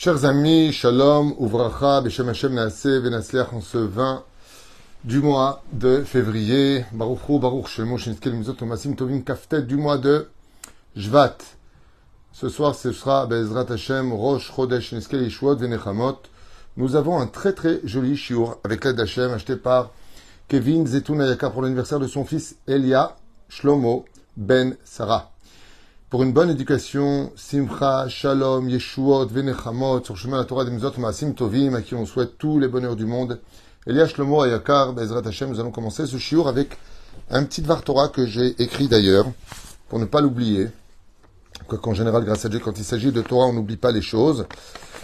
Chers amis, shalom, uvracha, beshem Hashem naaseh venasliach en ce 20 du mois de février. Baruch Hu, Baruch Shemo, Shinizkel Mizot Tomasim Tovim Kaftet du mois de Shvat. Ce soir, ce sera Be'ezrat Hashem, Rosh Chodesh Shinizkel Yeshuot Venechamot. Nous avons un très très joli shiur avec l'aide d'Hashem acheté par Kevin Zetoun Ayaka pour l'anniversaire de son fils Elia Shlomo Ben Sarah. Pour une bonne éducation, Simcha, Shalom, Yeshuot, Venechamot, sur le chemin de la Torah des Mizot Maasim Tovim, à qui on souhaite tous les bonheurs du monde. Elia Shlomo Ayakar, Be'ezrat Hashem, nous allons commencer ce shiur avec un petit Dvar Torah que j'ai écrit d'ailleurs, pour ne pas l'oublier. Quoiqu'en général, grâce à Dieu, quand il s'agit de Torah, on n'oublie pas les choses.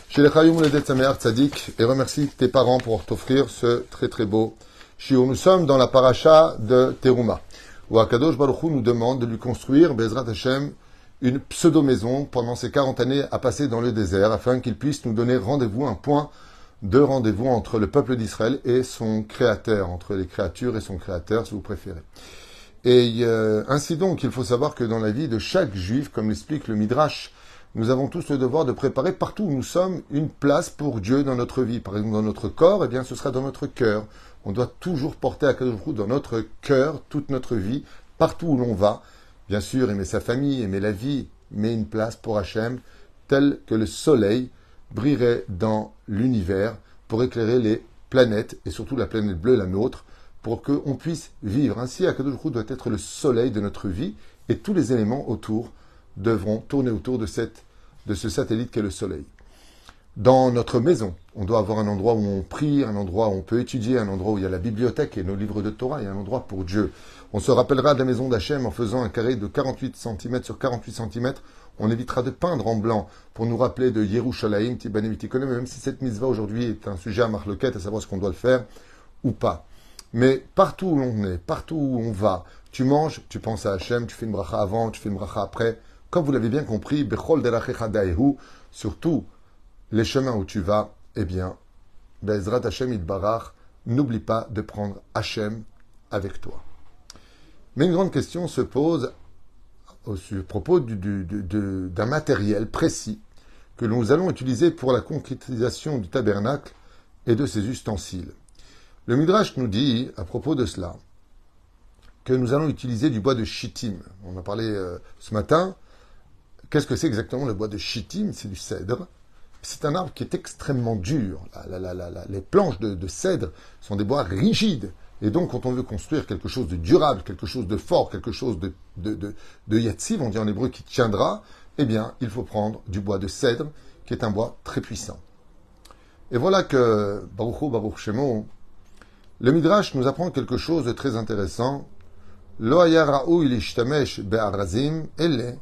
Chez les Chayum Ledet Sameach Tzadik, et remercie tes parents pour t'offrir ce très très beau shiur. Nous sommes dans la paracha de Teruma, où Akadosh Baruch Hu nous demande de lui construire, Be'ezrat Hashem, une pseudo-maison pendant ces 40 années à passer dans le désert, afin qu'il puisse nous donner rendez-vous, un point de rendez-vous entre le peuple d'Israël et son créateur, entre les créatures et son créateur, si vous préférez. Et ainsi donc, il faut savoir que dans la vie de chaque juif, comme l'explique le Midrash, nous avons tous le devoir de préparer partout où nous sommes une place pour Dieu dans notre vie. Par exemple, dans notre corps, eh bien, ce sera dans notre cœur. On doit toujours porter à Akadosh Baruch Hu dans notre cœur toute notre vie, partout où l'on va. Bien sûr, aimer sa famille, aimer la vie, mais une place pour Hachem, telle que le soleil brillerait dans l'univers pour éclairer les planètes, et surtout la planète bleue, la nôtre, pour qu'on puisse vivre. Ainsi, Akadosh Baruch Hu doit être le soleil de notre vie, et tous les éléments autour devront tourner autour de ce satellite qu'est le soleil. Dans notre maison, on doit avoir un endroit où on prie, un endroit où on peut étudier, un endroit où il y a la bibliothèque et nos livres de Torah, et un endroit pour Dieu. On se rappellera de la maison d'Hachem en faisant un carré de 48 cm sur 48 cm. On évitera de peindre en blanc pour nous rappeler de Yerushalayim, Tibane Vitikonem, même si cette mitzvah aujourd'hui est un sujet à marloquette, à savoir ce qu'on doit le faire ou pas. Mais partout où l'on est, partout où on va, tu manges, tu penses à Hachem, tu fais une bracha avant, tu fais une bracha après. Comme vous l'avez bien compris, Bechol Derachecha Daehu, surtout les chemins où tu vas, eh bien, Be'ezrat Hashem Yitbarach, n'oublie pas de prendre Hachem avec toi. Mais une grande question se pose à propos d'un matériel précis que nous allons utiliser pour la concrétisation du tabernacle et de ses ustensiles. Le Midrash nous dit, à propos de cela, que nous allons utiliser du bois de shittim. On a parlé ce matin. Qu'est-ce que c'est exactement le bois de shittim? C'est du cèdre. C'est un arbre qui est extrêmement dur. Les planches de cèdre sont des bois rigides. Et donc, quand on veut construire quelque chose de durable, quelque chose de fort, quelque chose de yatsiv, on dit en hébreu qui tiendra, eh bien, il faut prendre du bois de cèdre, qui est un bois très puissant. Et voilà que, Baruch Hu, Baruch Shemo, le Midrash nous apprend quelque chose de très intéressant. Lo haya ra'uy lishtamesh be'arazim ele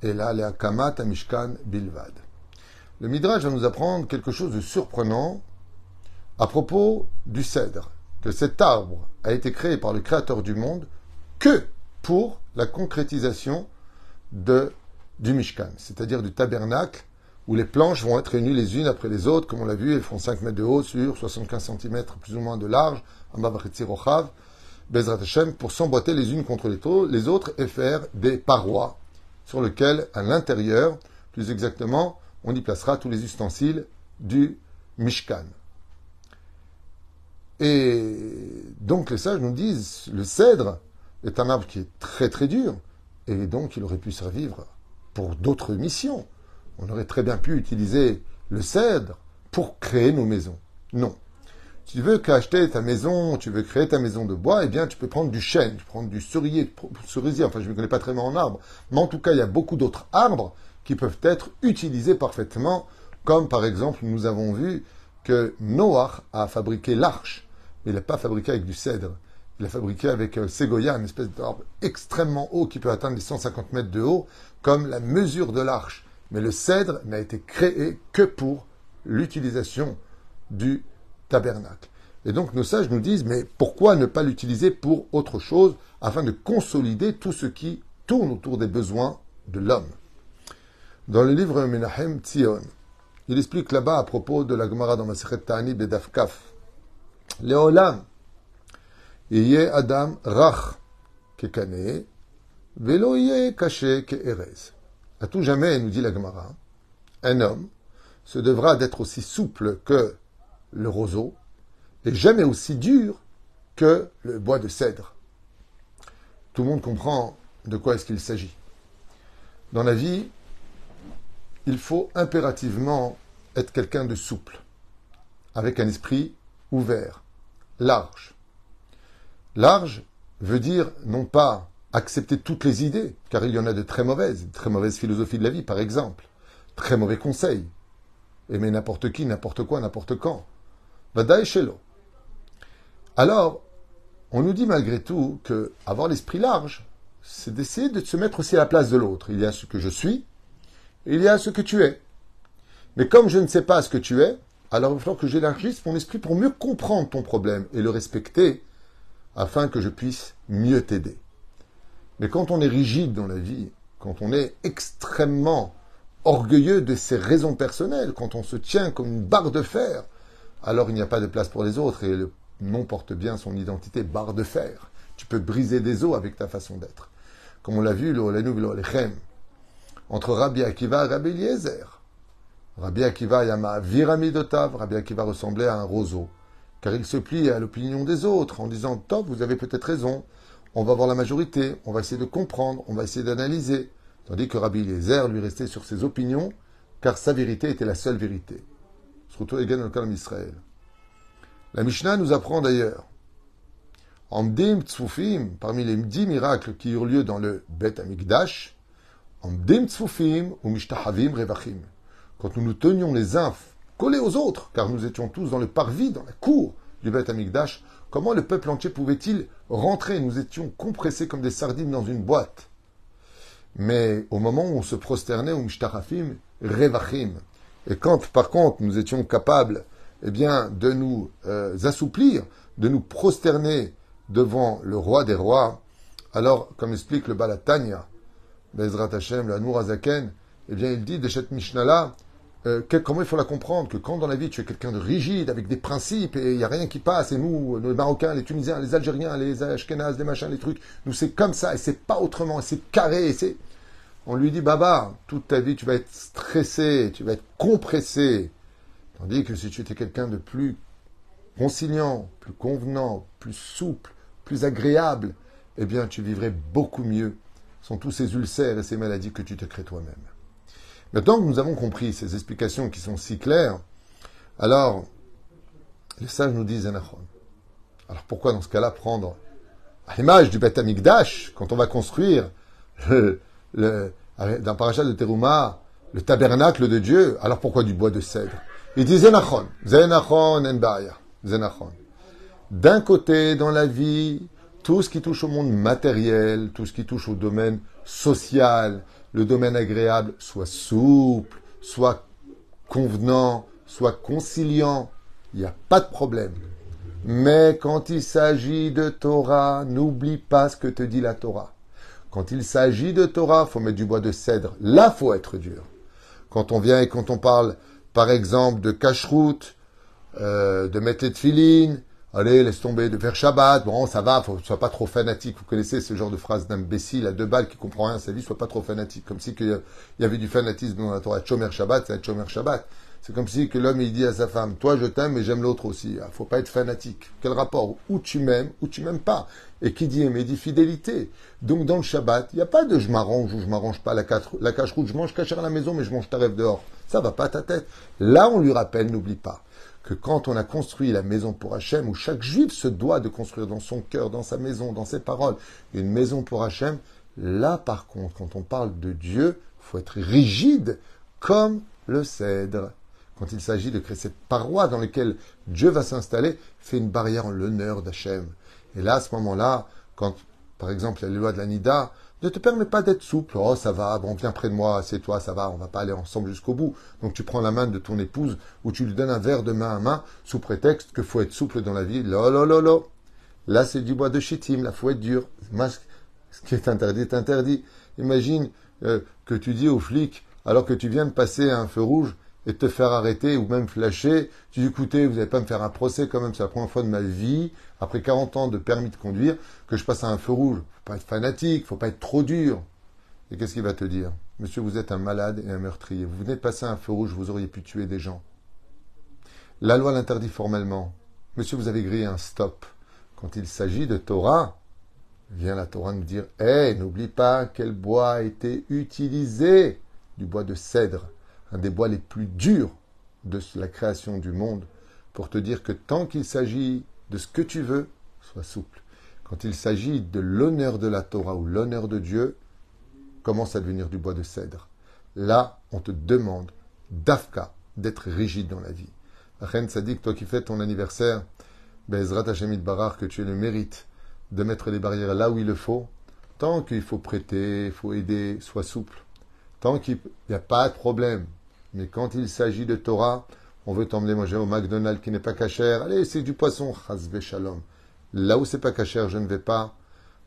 ela le'akamat hamishkan bilvad. Le Midrash va nous apprendre quelque chose de surprenant à propos du cèdre, que cet arbre a été créé par le Créateur du monde que pour la concrétisation du Mishkan, c'est-à-dire du tabernacle, où les planches vont être réunies les unes après les autres, comme on l'a vu, elles font 5 mètres de haut sur 75 cm plus ou moins de large, Be'ezrat Hashem, pour s'emboîter les unes contre les autres et faire des parois sur lesquelles, à l'intérieur, plus exactement, on y placera tous les ustensiles du Mishkan. Et donc les sages nous disent, le cèdre est un arbre qui est très très dur, et donc il aurait pu servir pour d'autres missions. On aurait très bien pu utiliser le cèdre pour créer nos maisons. Non. Si tu veux acheter ta maison, tu veux créer ta maison de bois, eh bien tu peux prendre du chêne, tu peux prendre du cerisier, enfin je ne me connais pas très bien en arbre, mais en tout cas il y a beaucoup d'autres arbres qui peuvent être utilisés parfaitement, comme par exemple nous avons vu que Noach a fabriqué l'arche, mais il n'a pas fabriqué avec du cèdre, il l'a fabriqué avec ségoya, une espèce d'arbre extrêmement haut qui peut atteindre les 150 mètres de haut, comme la mesure de l'arche. Mais le cèdre n'a été créé que pour l'utilisation du tabernacle. Et donc nos sages nous disent, mais pourquoi ne pas l'utiliser pour autre chose, afin de consolider tout ce qui tourne autour des besoins de l'homme. Dans le livre Menahem Tzion, il explique là-bas à propos de la Gemara dans Masechet Ta'anit Bedaf Kaf. Leolam, Yeh Adam Rach Kekane, Velo Yeh Kaché Ke'erez. À tout jamais, nous dit la Gemara, un homme se devra d'être aussi souple que le roseau et jamais aussi dur que le bois de cèdre. Tout le monde comprend de quoi est-ce qu'il s'agit. Dans la vie, il faut impérativement être quelqu'un de souple, avec un esprit ouvert, large. Large veut dire non pas accepter toutes les idées, car il y en a de très mauvaises philosophies de la vie, par exemple, très mauvais conseils, aimer n'importe qui, n'importe quoi, n'importe quand. Vadaï shelo. Alors, on nous dit malgré tout que avoir l'esprit large, c'est d'essayer de se mettre aussi à la place de l'autre. Il y a ce que je suis, et il y a ce que tu es. Mais comme je ne sais pas ce que tu es, alors il va falloir que j'élargisse mon esprit pour mieux comprendre ton problème et le respecter, afin que je puisse mieux t'aider. Mais quand on est rigide dans la vie, quand on est extrêmement orgueilleux de ses raisons personnelles, quand on se tient comme une barre de fer, alors il n'y a pas de place pour les autres, et le nom porte bien son identité, barre de fer. Tu peux briser des os avec ta façon d'être. Comme on l'a vu, entre Rabbi Akiva et Rabbi Eliezer. Rabbi Akiva yama viramidotav, Rabbi Akiva ressemblait à un roseau, car il se plie à l'opinion des autres en disant « Top, vous avez peut-être raison, on va voir la majorité, on va essayer de comprendre, on va essayer d'analyser. » Tandis que Rabbi Eliezer lui restait sur ses opinions, car sa vérité était la seule vérité. Surtout également dans le cas d'Israël. La Mishnah nous apprend d'ailleurs, Amdim Tzfufim, parmi les 10 miracles qui eurent lieu dans le Bet Amikdash, Amdim Tzfufim ou Mishtahavim Revachim. Quand nous nous tenions les uns collés aux autres, car nous étions tous dans le parvis, dans la cour du Bet Amikdash, comment le peuple entier pouvait-il rentrer? Nous étions compressés comme des sardines dans une boîte. Mais au moment où on se prosternait au Mishtarafim, Revachim, et quand par contre nous étions capables de nous assouplir, de nous prosterner devant le roi des rois, alors, comme explique le Balatanya, Bezrat Hashem, le Hanour Azaken, il dit de cette Mishnah-là, comment il faut la comprendre, que quand dans la vie tu es quelqu'un de rigide, avec des principes, et il n'y a rien qui passe, et nous, les Marocains, les Tunisiens, les Algériens, les Ashkénazes, les machins, les trucs, nous c'est comme ça, et c'est pas autrement, et c'est carré, et c'est... On lui dit, Baba, toute ta vie tu vas être stressé, tu vas être compressé. Tandis que si tu étais quelqu'un de plus conciliant, plus convenant, plus souple, plus agréable, eh bien tu vivrais beaucoup mieux. Ce sont tous ces ulcères et ces maladies que tu te crées toi-même. Maintenant que nous avons compris ces explications qui sont si claires, alors les sages nous disent Anachon. Alors pourquoi dans ce cas-là prendre à l'image du Beth Amikdash, quand on va construire dans Parashat de Teruma, le tabernacle de Dieu, alors pourquoi du bois de cèdre? Il dit Zenachon, Zenachon en Baya, Zenachon. D'un côté, dans la vie, tout ce qui touche au monde matériel, tout ce qui touche au domaine social, le domaine agréable, soit souple, soit convenant, soit conciliant, il n'y a pas de problème. Mais quand il s'agit de Torah, n'oublie pas ce que te dit la Torah. Quand il s'agit de Torah, il faut mettre du bois de cèdre. Là, il faut être dur. Quand on vient et quand on parle, par exemple, de cache-route, de mettre les tefilines, allez, laisse tomber, de faire Shabbat, bon, ça va, faut, sois pas trop fanatique. Vous connaissez ce genre de phrase d'imbécile à 2 balles qui comprend rien à sa vie, sois pas trop fanatique. Comme si il y avait du fanatisme dans la Torah. Chomer Shabbat, c'est être Chomer Shabbat. C'est comme si que l'homme, il dit à sa femme, toi, je t'aime, mais j'aime l'autre aussi. Ah, faut pas être fanatique. Quel rapport? Ou tu m'aimes pas. Et qui dit aimer dit fidélité. Donc, dans le Shabbat, il n'y a pas de je m'arrange ou je m'arrange pas. La cache-route, je mange cachère à la maison, mais je mange taref dehors. Ça va pas à ta tête. Là, on lui rappelle, n'oublie pas, que quand on a construit la maison pour Hachem, où chaque juif se doit de construire dans son cœur, dans sa maison, dans ses paroles, une maison pour Hachem, là, par contre, quand on parle de Dieu, il faut être rigide comme le cèdre. Quand il s'agit de créer cette paroi dans laquelle Dieu va s'installer, fait une barrière en l'honneur d'Hachem. Et là, à ce moment-là, quand, par exemple, il y a les lois de la Nida, ne te permet pas d'être souple. Oh, ça va, bon, viens près de moi, c'est toi, ça va, on va pas aller ensemble jusqu'au bout. Donc tu prends la main de ton épouse ou tu lui donnes un verre de main à main sous prétexte qu'il faut être souple dans la vie. Lolololo. Là, c'est du bois de chittim, là, faut être dur. Ce qui est interdit est interdit. Imagine que tu dis aux flics, alors que tu viens de passer un feu rouge, et te faire arrêter ou même flasher, tu dis écoutez, vous n'allez pas me faire un procès quand même, c'est la première fois de ma vie, après 40 ans de permis de conduire, que je passe à un feu rouge. Faut pas être fanatique, faut pas être trop dur. Et qu'est-ce qu'il va te dire? Monsieur, vous êtes un malade et un meurtrier. Vous venez de passer un feu rouge, vous auriez pu tuer des gens. La loi l'interdit formellement. Monsieur, vous avez grillé un stop. Quand il s'agit de Torah, vient la Torah nous dire, n'oublie pas quel bois a été utilisé. Du bois de cèdre, un des bois les plus durs de la création du monde, pour te dire que tant qu'il s'agit de ce que tu veux, sois souple. Quand il s'agit de l'honneur de la Torah ou l'honneur de Dieu, commence à devenir du bois de cèdre. Là, on te demande d'Afka, d'être rigide dans la vie. Ren Sadik, toi qui fêtes ton anniversaire, Bezrat Hashemit Barar, que tu aies le mérite de mettre les barrières là où il le faut. Tant qu'il faut prêter, il faut aider, sois souple. Tant qu'il n'y a pas de problème. Mais quand il s'agit de Torah, on veut t'emmener manger au McDonald's qui n'est pas cachère. Allez, c'est du poisson. Chazve shalom. Là où c'est pas cachère, je ne vais pas.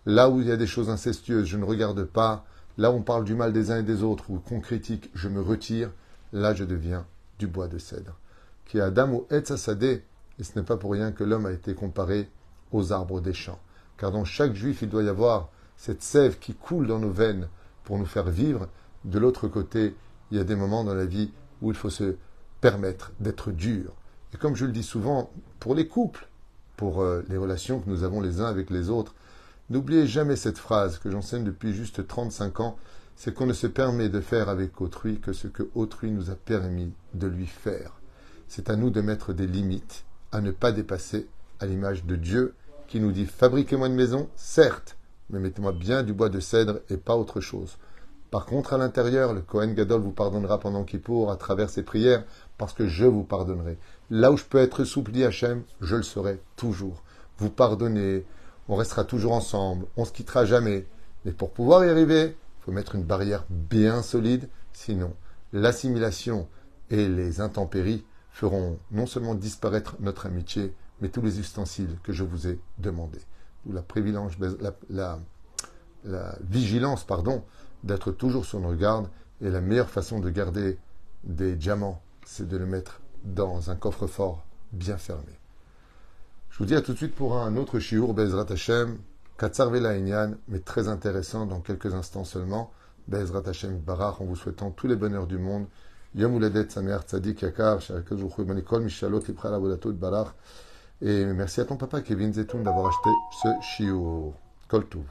Là où il y a des choses incestueuses, je ne regarde pas. Là où on parle du mal des uns et des autres, ou qu'on critique, je me retire. Là, je deviens du bois de cèdre. Qui est Adam ou Etz Hasadeh. Et ce n'est pas pour rien que l'homme a été comparé aux arbres des champs. Car dans chaque juif, il doit y avoir cette sève qui coule dans nos veines pour nous faire vivre. De l'autre côté, il y a des moments dans la vie où il faut se permettre d'être dur. Et comme je le dis souvent, pour les couples, pour les relations que nous avons les uns avec les autres, n'oubliez jamais cette phrase que j'enseigne depuis juste 35 ans, c'est qu'on ne se permet de faire avec autrui que ce que autrui nous a permis de lui faire. C'est à nous de mettre des limites, à ne pas dépasser, à l'image de Dieu qui nous dit « Fabriquez-moi une maison, certes, mais mettez-moi bien du bois de cèdre et pas autre chose. » Par contre, à l'intérieur, le Kohen Gadol vous pardonnera pendant Kippour à travers ses prières, parce que je vous pardonnerai. Là où je peux être souple, dit Hachem, je le serai toujours. Vous pardonnez, on restera toujours ensemble, on se quittera jamais. Mais pour pouvoir y arriver, il faut mettre une barrière bien solide, sinon l'assimilation et les intempéries feront non seulement disparaître notre amitié, mais tous les ustensiles que je vous ai demandés. Ou la vigilance, d'être toujours sur nos gardes, et la meilleure façon de garder des diamants, c'est de les mettre dans un coffre-fort bien fermé. Je vous dis à tout de suite pour un autre shiur, Bezrat Hashem, Katsar Vela Inyan, mais très intéressant dans quelques instants seulement, Bezrat Hashem Barach, en vous souhaitant tous les bonheurs du monde, Yom Uladet Sameach Tzadik Yakar, Shalakaz Ruchu Manikol, Mishalot Lipra Lavodatot Barach, et merci à ton papa Kevin Zetoun d'avoir acheté ce shiur. Kol Tuv.